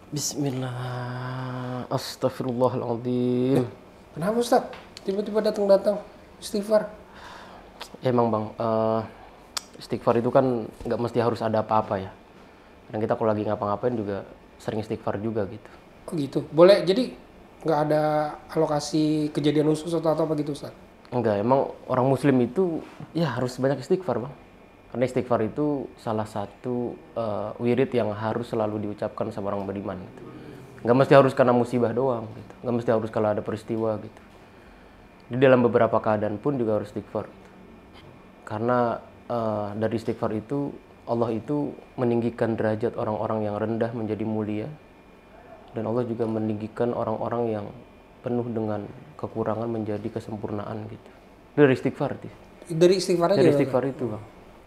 Bismillah, astagfirullahaladzim. Kenapa Ustaz? Tiba-tiba datang-datang istighfar. Emang bang, istighfar itu kan nggak mesti harus ada apa-apa ya. Dan kita kalau lagi ngapa-ngapain juga sering istighfar juga gitu. Oh gitu. Boleh, jadi nggak ada alokasi kejadian khusus atau apa gitu Ustaz? Enggak, emang orang muslim itu ya harus banyak istighfar bang. Karena istighfar itu salah satu wirid yang harus selalu diucapkan sama orang beriman gitu. Nggak mesti harus karena musibah doang gitu. Nggak mesti harus kalau ada peristiwa gitu. Di dalam beberapa keadaan pun juga harus istighfar. Karena dari istighfar itu Allah itu meninggikan derajat orang-orang yang rendah menjadi mulia, dan Allah juga meninggikan orang-orang yang penuh dengan kekurangan menjadi kesempurnaan gitu. Itu dari istighfar itu. Dari istighfar aja. Dari Ustaz? istighfar itu bang.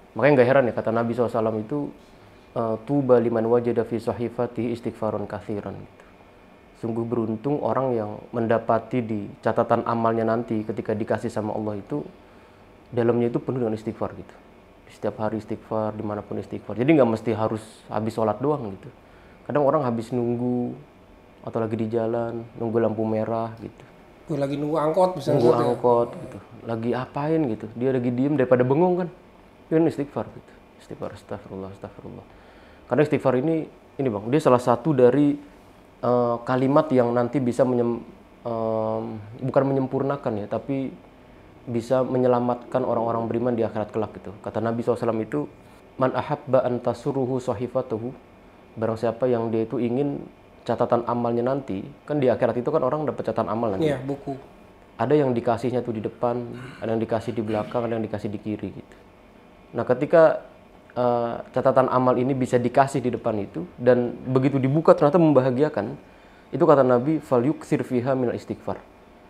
Makanya nggak heran ya kata Nabi SAW itu tuba liman wajada fi sahifatihi istighfarun katsiran gitu. Sungguh beruntung orang yang mendapati di catatan amalnya nanti ketika dikasih sama Allah itu dalamnya itu penuh dengan istighfar gitu. Setiap hari istighfar, dimanapun istighfar. Jadi nggak mesti harus habis sholat doang gitu. Kadang orang habis nunggu atau lagi di jalan, nunggu lampu merah gitu. Gue lagi nunggu angkot misalnya. Nunggu Ustaz, ya. angkot gitu. Lagi apain gitu. Dia lagi diem daripada bengong kan. Dia kan istighfar gitu. Istighfar, astagfirullah, astagfirullah. Karena istighfar ini bang, dia salah satu dari kalimat yang nanti bisa bukan menyempurnakan ya, tapi bisa menyelamatkan orang-orang beriman di akhirat kelak gitu. Kata Nabi SAW itu, man ahabba an tasurruhu sahifatuhu, barang siapa yang dia itu ingin catatan amalnya nanti, kan di akhirat itu kan orang dapat catatan amal nanti. Iya, buku. Ada yang dikasihnya tuh di depan, ada yang dikasih di belakang, ada yang dikasih di kiri gitu. Nah ketika catatan amal ini bisa dikasih di depan itu, dan begitu dibuka ternyata membahagiakan, itu kata Nabi, falyuktsir fiha minal istighfar.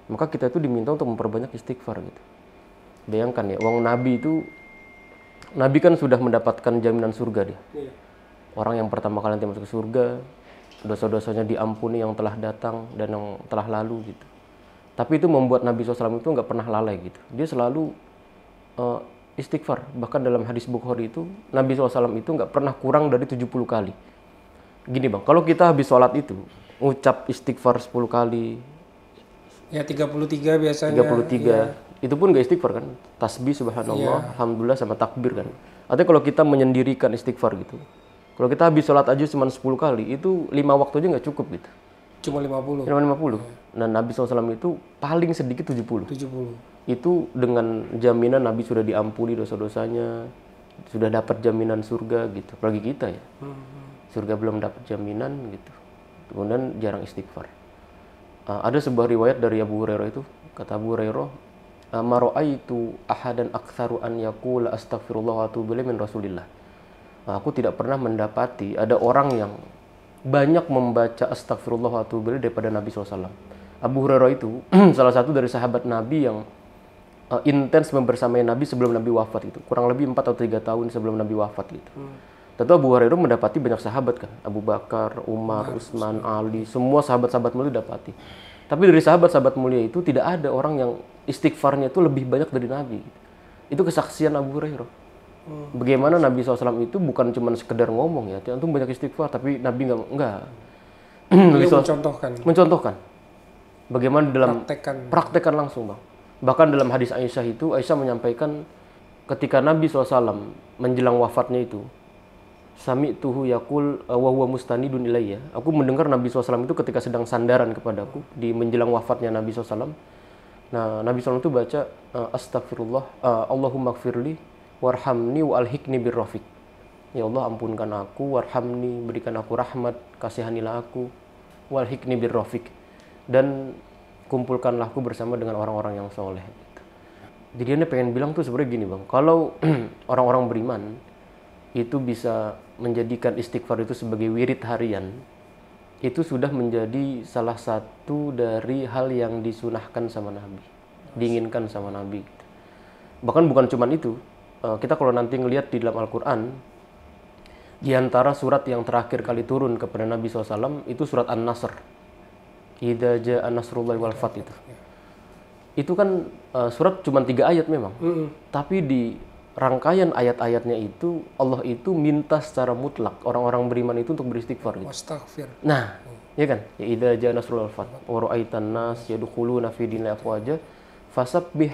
Maka kita itu diminta untuk memperbanyak istighfar gitu. Bayangkan ya, wong Nabi itu, Nabi kan sudah mendapatkan jaminan surga dia. Iya. Orang yang pertama kali nanti masuk ke surga, dosa-dosanya diampuni yang telah datang dan yang telah lalu gitu. Tapi itu membuat Nabi SAW itu nggak pernah lalai gitu. Dia selalu istighfar. Bahkan dalam hadis Bukhari itu, Nabi SAW itu nggak pernah kurang dari 70 kali. Gini bang, kalau kita habis sholat itu, ngucap istighfar 10 kali, Ya 33 biasanya. 33, Iya. itu pun nggak istighfar kan? Tasbih, subhanallah, alhamdulillah, sama takbir kan? Artinya kalau kita menyendirikan istighfar gitu, kalau kita habis sholat aja cuma 10 kali, itu 5 waktu aja nggak cukup gitu. Cuma 50. Cuma 50. Nah Nabi SAW itu paling sedikit 70. 70. Itu dengan jaminan Nabi sudah diampuni dosa-dosanya, sudah dapat jaminan surga gitu. Apalagi kita ya, surga belum dapat jaminan gitu. Kemudian jarang istighfar. Ada sebuah riwayat dari Abu Hurairah itu, kata Abu Hurairah, ma ra'aitu ahadan aktsaru an yaqula astaghfirullah wa atubu ilaihi min Rasulillah. Aku tidak pernah mendapati ada orang yang banyak membaca astagfirullah wa atubu ilaih daripada Nabi SAW. Abu Hurairah itu salah satu dari sahabat Nabi yang intens membersamai Nabi sebelum Nabi wafat itu. Kurang lebih 4 atau 3 tahun sebelum Nabi wafat gitu. Tentu Abu Hurairah mendapati banyak sahabat kan. Abu Bakar, Umar, Utsman, Ali, semua sahabat-sahabat mulia dapati. Tapi dari sahabat-sahabat mulia itu tidak ada orang yang istighfarnya itu lebih banyak dari Nabi. Itu kesaksian Abu Hurairah. Bagaimana Nabi SAW itu bukan cuma sekedar ngomong ya, itu banyak istighfar, tapi Nabi enggak. Nabi Beliau SAW mencontohkan. Bagaimana dalam Praktekkan. praktekkan langsung bang. Bahkan dalam hadis Aisyah itu, Aisyah menyampaikan ketika Nabi SAW menjelang wafatnya itu, sami'tuhu yaqul wa huwa mustanidun ilayya. Aku mendengar Nabi SAW itu ketika sedang sandaran kepadaku di menjelang wafatnya Nabi SAW. Nah, Nabi SAW itu baca astagfirullah, Allahumma gfirli warhamni wa alhikni birrafiq. Ya Allah, ampunkan aku, warhamni, berikan aku rahmat, kasihanilah aku, walhikni birrafiq, dan kumpulkanlah aku bersama dengan orang-orang yang soleh. Jadi dia pengen bilang tuh sebenarnya gini bang, kalau orang-orang beriman itu bisa menjadikan istighfar itu sebagai wirid harian, itu sudah menjadi salah satu dari hal yang disunahkan sama Nabi, diinginkan sama Nabi. Bahkan bukan cuma itu, kita kalau nanti ngelihat di dalam Al-Quran, di antara surat yang terakhir kali turun kepada Nabi SAW itu surat An-Nasr, idza jaa nasrullahi wal fath itu. Itu kan surat cuma 3 ayat memang, tapi di rangkaian ayat-ayatnya itu Allah itu minta secara mutlak orang-orang beriman itu untuk beristighfar gitu. Wastaghfir. Nah, ya kan? Ya idza jaa nasrul fath wa ra'aitan nas yadkhuluna fi dinillahi afwaja fasabbih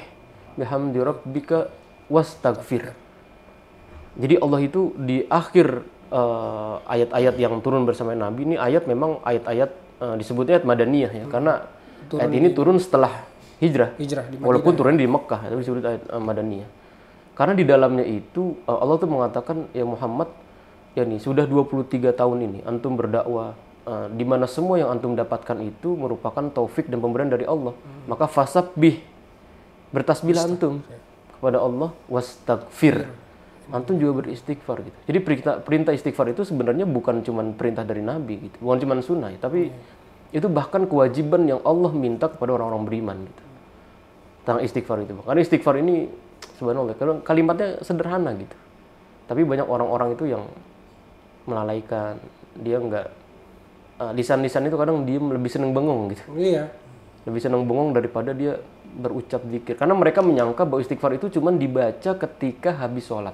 bihamdi rabbika wastaghfir. Jadi Allah itu di akhir ayat-ayat yang turun bersama Nabi, ini ayat memang ayat-ayat disebutnya ayat Madaniyah ya, karena ayat ini turun setelah hijrah di Madinah. walaupun turunnya di Mekkah, tapi disebut ayat Madaniyah. Karena di dalamnya itu Allah tuh mengatakan, ya Muhammad, ya nih sudah 23 tahun ini antum berdakwah, di mana semua yang antum dapatkan itu merupakan taufik dan pemberian dari Allah. Maka fasabbih, bertasbihlah antum kepada Allah, wastaghfir. Antum juga beristighfar gitu. Jadi perintah istighfar itu sebenarnya bukan cuma perintah dari Nabi gitu, bukan cuma sunnah, tapi itu bahkan kewajiban yang Allah minta kepada orang-orang beriman gitu. Tentang istighfar itu. Karena istighfar ini subhanallah, kalimatnya sederhana gitu. Tapi banyak orang-orang itu yang melalaikan, dia enggak lisan-lisan itu kadang dia lebih seneng bengong gitu. Iya. Lebih seneng bengong daripada dia berucap zikir. Karena mereka menyangka bahwa istighfar itu cuma dibaca ketika habis sholat.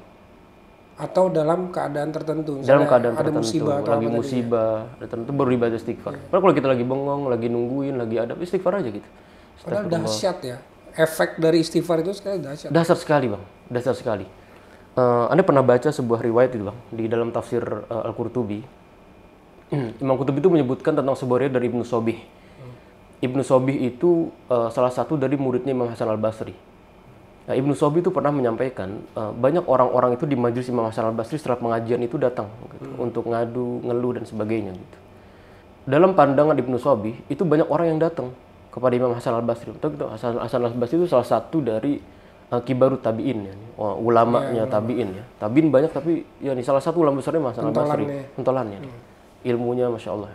Atau dalam keadaan tertentu. Dalam keadaan ada tertentu, musibah atau lagi apa musibah, tertentu baru dibaca istighfar. Padahal kalau kita lagi bengong, lagi nungguin, lagi ada istighfar aja gitu. Padahal dahsyat ya. Efek dari istighfar itu sekali dahsyat. Dasar sekali bang, dasar sekali. Anda pernah baca sebuah riwayat itu bang, di dalam tafsir Al-Qurtubi. Imam Qurtubi itu menyebutkan tentang sebuah riwayat dari Ibnu Sobih. Ibnu Sobih itu salah satu dari muridnya Imam Hasan Al-Basri. Nah, Ibnu Sobih itu pernah menyampaikan banyak orang-orang itu di majelis Imam Hasan Al-Basri setelah pengajian itu datang gitu, untuk ngadu, ngeluh dan sebagainya gitu. Dalam pandangan Ibnu Sobih itu banyak orang yang datang kepada Imam Hasan Al-Basri. Hasan Al-Basri itu salah satu dari kibarut tabi'in ya, ulamanya tabi'in ya. Tabi'in banyak tapi ya ini salah satu ulama besarnya Hasan Al-Basri. Pentolannya. Ilmunya Masya Allah.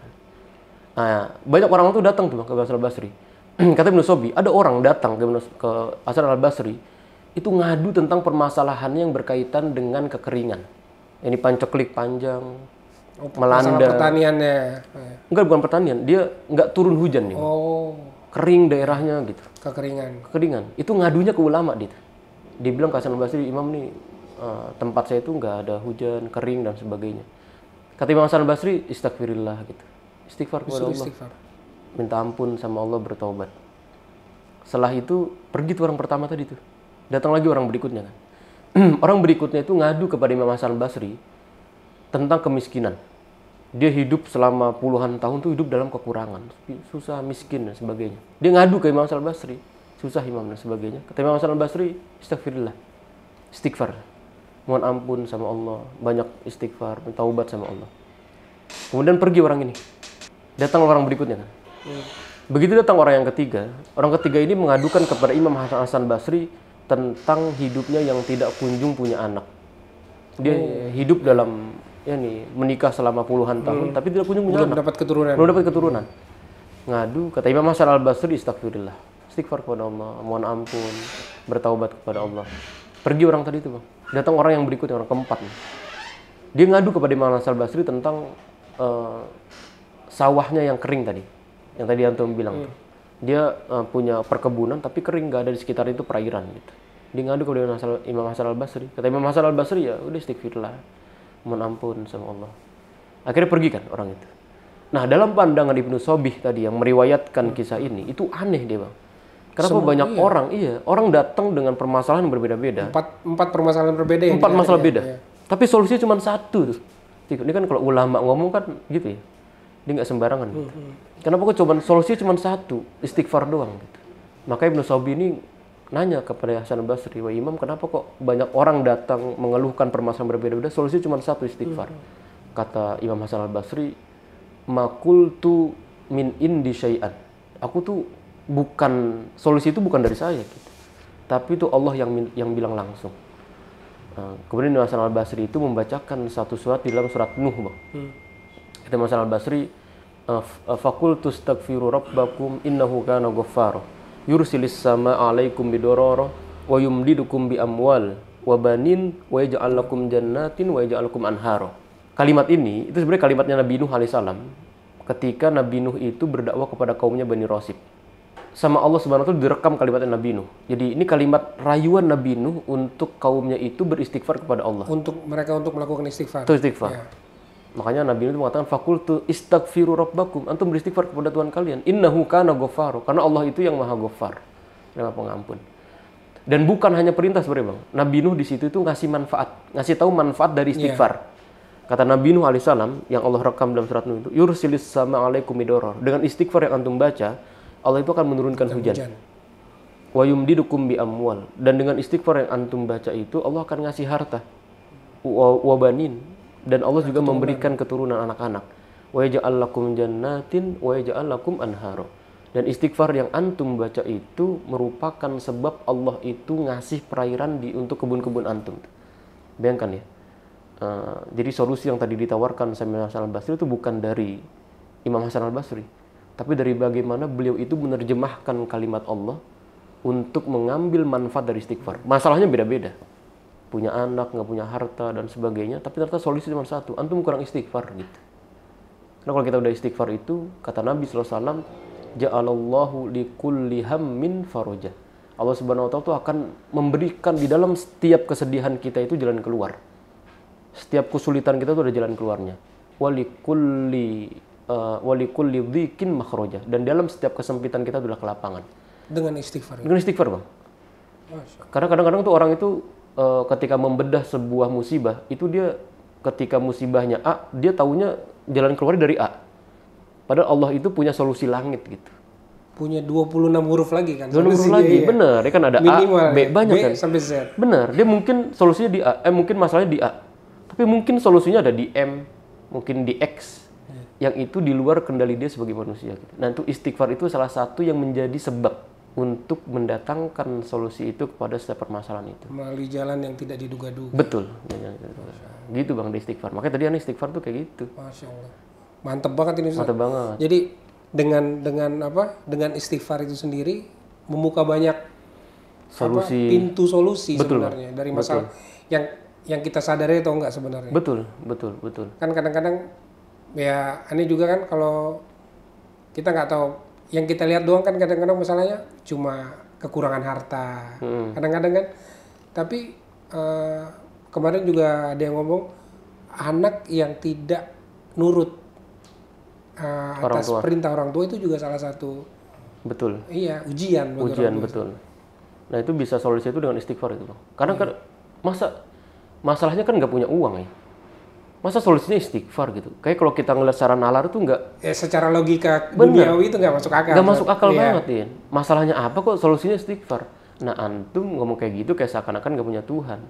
Nah, banyak orang itu datang tuh ke Hasan Al-Basri. Kata Ibnu Sobih, ada orang datang ke Hasan Al-Basri itu ngadu tentang permasalahannya yang berkaitan dengan kekeringan. Ini panceklik panjang, melanda. Masalah pertaniannya. Enggak, bukan pertanian. Dia nggak turun hujan nih. Kering daerahnya gitu. Kekeringan. Itu ngadunya ke ulama gitu. Dia bilang ke Hasan Al-Basri, Imam nih tempat saya itu nggak ada hujan, kering dan sebagainya. Kata Imam Hasan Al-Basri, istighfirillah gitu. Istighfar kepada Allah. Minta ampun sama Allah, bertaubat. Setelah itu pergi tuh orang pertama tadi tuh. Datang lagi orang berikutnya kan. Orang berikutnya itu ngadu kepada Imam Hasan Al-Basri tentang kemiskinan. Dia hidup selama puluhan tahun tuh hidup dalam kekurangan, susah, miskin dan sebagainya. Dia ngadu ke Imam Hasan Al-Basri, susah Imam dan sebagainya. Kata Imam Hasan Al-Basri, istighfirillah. Istighfar. Mohon ampun sama Allah, banyak istighfar, taubat sama Allah. Kemudian pergi orang ini. Datang orang berikutnya kan. Begitu datang orang ketiga ini mengadukan kepada Imam Hasan Basri tentang hidupnya yang tidak kunjung punya anak. Dia hidup dalam menikah selama puluhan tahun tapi tidak kunjung punya anak. Belum dapat keturunan. Ngadu, kata Imam Hasan Al-Basri, istighfirillah. Istighfar kepada Allah, mohon ampun, bertaubat kepada Allah. Pergi orang tadi itu, Bang. Datang orang yang berikutnya, orang keempat. Dia ngadu kepada Imam Hasan Al-Basri tentang sawahnya yang kering tadi. Yang tadi antum bilang. Dia punya perkebunan tapi kering, nggak ada di sekitar itu perairan gitu. Dia ngadu kepada Imam Hasan Al-Basri. Kata Imam Hasan Al-Basri, ya udah istighfirlah, mohon ampun sama Allah. Akhirnya pergi kan orang itu. Nah, dalam pandangan Ibnu Sobih tadi yang meriwayatkan kisah ini, itu aneh dia, Bang. Kenapa banyak orang datang dengan permasalahan yang berbeda-beda. Empat permasalahan berbeda. Empat masalah beda. Iya. Tapi solusinya cuma satu tuh. Ini kan kalau ulama ngomong kan gitu ya. Dia nggak sembarangan gitu. Kenapa kok solusinya cuma satu, istighfar doang gitu. Maka Ibnu Sobih ini nanya kepada Hasan Al-Basri, "Wah Imam, kenapa kok banyak orang datang mengeluhkan permasalahan berbeda-beda, solusinya cuma satu, istighfar." Kata Imam Hasan Al-Basri, "Maqultu min indi syai'an." Aku tuh solusi itu bukan dari saya gitu. Tapi itu Allah yang bilang langsung. Kemudian Imam Hasan Al-Basri itu membacakan satu surat di dalam surat Nuh, Bang. Kata Imam Hasan Al-Basri, "Faqultu astaghfiru rabbakum innahu kana ghaffara yursilis samaa 'alaikum bidororo wa yumdidukum bi amwal wa banin wa yaj'al lakum jannatin wa yaj'al lakum anhara." Kalimat ini itu sebenarnya kalimatnya Nabi Nuh alaihissalam ketika Nabi Nuh itu berdakwah kepada kaumnya Bani Rasib. sama Allah Subhanahu wa taala direkam kalimat Nabi Nuh. Jadi ini kalimat rayuan Nabi Nuh untuk kaumnya itu beristighfar kepada Allah. Untuk mereka untuk melakukan istighfar. Itu istighfar. Ya. Makanya Nabi Nuh itu mengatakan fakultu istaghfiru rabbakum, antum beristighfar kepada Tuhan kalian. Innahu kana ghaffaro, karena Allah itu yang Maha Ghaffar, yang Maha Pengampun. Dan bukan hanya perintah sebenarnya, Bang. Nabi Nuh di situ itu ngasih manfaat, ngasih tahu manfaat dari istighfar. Kata Nabi Nuh alaihissalam yang Allah rekam dalam surat Nuh itu, yursilis sama alaikum midoror. Dengan istighfar yang antum baca, Allah itu akan menurunkan hujan. Wa yumdidukum bi amwal. Dan dengan istighfar yang antum baca itu, Allah akan ngasih harta. Wa banin. Dan Allah juga memberikan keturunan anak-anak. Wa yaj'al lakum jannatin wa yaj'al lakum anharo. Dan istighfar yang antum baca itu merupakan sebab Allah itu ngasih perairan untuk kebun-kebun antum. Bayangkan ya. Jadi solusi yang tadi ditawarkan sama Hasan al-Basri itu bukan dari Imam Hasan al-Basri, tapi dari bagaimana beliau itu menerjemahkan kalimat Allah untuk mengambil manfaat dari istighfar. Masalahnya beda-beda. Punya anak, nggak punya harta, dan sebagainya. Tapi ternyata solusi cuma satu, antum kurang istighfar gitu. Karena kalau kita udah istighfar itu, kata Nabi SAW, ja'alallahu likulli hammin faraja. Allah Subhanahu wa taala itu akan memberikan di dalam setiap kesedihan kita itu jalan keluar. Setiap kesulitan kita itu ada jalan keluarnya. Walikulli dhikin makhraja. Dan dalam setiap kesempitan kita itu adalah kelapangan. Dengan istighfar. Dengan istighfar, Bang. Karena kadang-kadang tuh orang itu ketika membedah sebuah musibah, itu dia ketika musibahnya A, dia taunya jalan keluar dari A. Padahal Allah itu punya solusi langit gitu. Punya 26 huruf lagi kan? 26 huruf lagi, ya. Bener. Ya kan ada minimal, A, B, banyak B kan? sampai Z. Bener, dia mungkin solusinya di A, mungkin masalahnya di A. Tapi mungkin solusinya ada di M, mungkin di X. Yang itu di luar kendali dia sebagai manusia. Gitu. Nah, itu istighfar itu salah satu yang menjadi sebab untuk mendatangkan solusi itu kepada setiap permasalahan itu. Melalui jalan yang tidak diduga-duga. Betul. Gitu Bang, di istighfar. Makanya tadi istighfar tuh kayak gitu. Masya Allah. Mantep banget ini. Mantep banget. Jadi dengan istighfar itu sendiri membuka banyak solusi, pintu solusi. Betul, sebenarnya Bang. dari masalah yang kita sadari atau enggak sebenarnya. Betul. Kan kadang-kadang ya aneh juga kan kalau kita nggak tahu, yang kita lihat doang kan kadang-kadang masalahnya cuma kekurangan harta. Kadang-kadang kan. Tapi kemarin juga ada yang ngomong anak yang tidak nurut atas perintah orang tua itu juga salah satu. Betul. Iya, ujian. Ujian, betul. Nah itu bisa solusi itu dengan istighfar itu, Bang. Karena kan masalahnya kan nggak punya uang ya. Masa solusinya istighfar gitu? Kayak kalau kita ngeliat secara nalar itu nggak. Ya secara logika duniawi itu nggak masuk akal. Nggak masuk akal banget ya. Masalahnya apa kok solusinya istighfar? Nah antum ngomong kayak gitu kayak seakan-akan nggak punya Tuhan.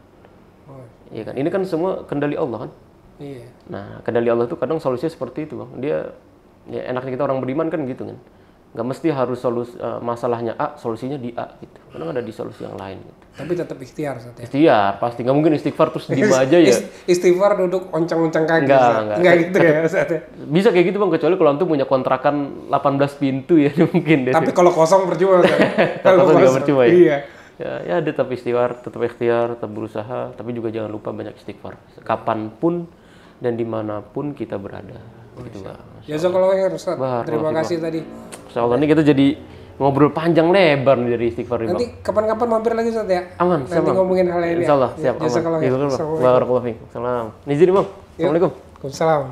Iya kan? Ini kan semua kendali Allah kan? Iya. Nah kendali Allah itu kadang solusinya seperti itu, Bang. Dia ya enaknya kita orang beriman kan gitu kan. Nggak mesti harus masalahnya A, solusinya di A gitu. Kadang ada di solusi yang lain gitu. Tapi tetap ikhtiar, Ustaz ya? Ikhtiar, pasti. Nggak mungkin istighfar terus diem aja ya. Istighfar duduk oncang-oncang kaki. Enggak gitu ya, Ustaz ya? Bisa kayak gitu Bang, kecuali kalau antum punya kontrakan 18 pintu ya mungkin deh. Tapi kalau kosong percuma kan? Kalau kosong juga percuma ya? Iya. Ya dia tetap ikhtiar, tetap berusaha. Tapi juga jangan lupa banyak istighfar. Kapanpun dan dimanapun kita berada. Gitu Bang. Jazakallahu khairan Ustaz. Terima kasih tadi. Insyaallah ini kita jadi ngobrol panjang lebar nih dari istighfar ini, Bang. Nanti kapan-kapan mampir lagi Ustaz ya? Aman, siap. Nanti ngomongin hal lain ya. Insyaallah, siap. Jazakallahu khairan. Barakallahu fiik. Salam. Nizir, Bang. Assalamualaikum. Waalaikumsalam.